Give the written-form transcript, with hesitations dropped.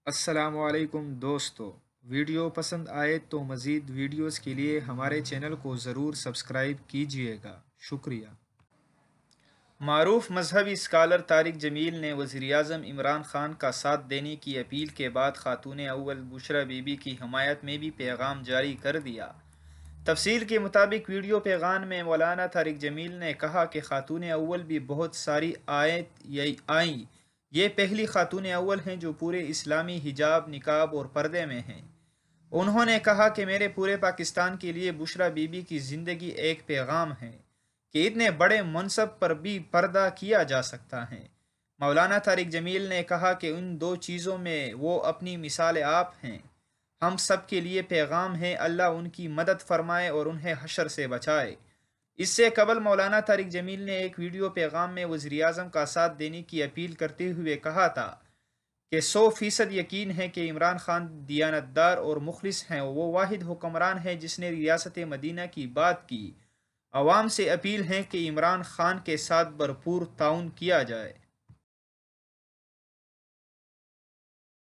السلام علیکم دوستو، ویڈیو پسند آئے تو مزید ویڈیوز کے لیے ہمارے چینل کو ضرور سبسکرائب کیجیے گا، شکریہ۔ معروف مذہبی اسکالر طارق جمیل نے وزیراعظم عمران خان کا ساتھ دینے کی اپیل کے بعد خاتون اول بشریٰ بی بی کی حمایت میں بھی پیغام جاری کر دیا۔ تفصیل کے مطابق ویڈیو پیغام میں مولانا طارق جمیل نے کہا کہ خاتون اول بھی بہت ساری آئیں، یہ پہلی خاتون اول ہیں جو پورے اسلامی حجاب، نقاب اور پردے میں ہیں۔ انہوں نے کہا کہ میرے پورے پاکستان کے لیے بشریٰ بی بی کی زندگی ایک پیغام ہے کہ اتنے بڑے منصب پر بھی پردہ کیا جا سکتا ہے۔ مولانا طارق جمیل نے کہا کہ ان دو چیزوں میں وہ اپنی مثال آپ ہیں، ہم سب کے لیے پیغام ہے، اللہ ان کی مدد فرمائے اور انہیں حشر سے بچائے۔ اس سے قبل مولانا طارق جمیل نے ایک ویڈیو پیغام میں وزیراعظم کا ساتھ دینے کی اپیل کرتے ہوئے کہا تھا کہ 100% یقین ہے کہ عمران خان دیانتدار اور مخلص ہیں، وہ واحد حکمران ہے جس نے ریاست مدینہ کی بات کی۔ عوام سے اپیل ہے کہ عمران خان کے ساتھ بھرپور تعاون کیا جائے۔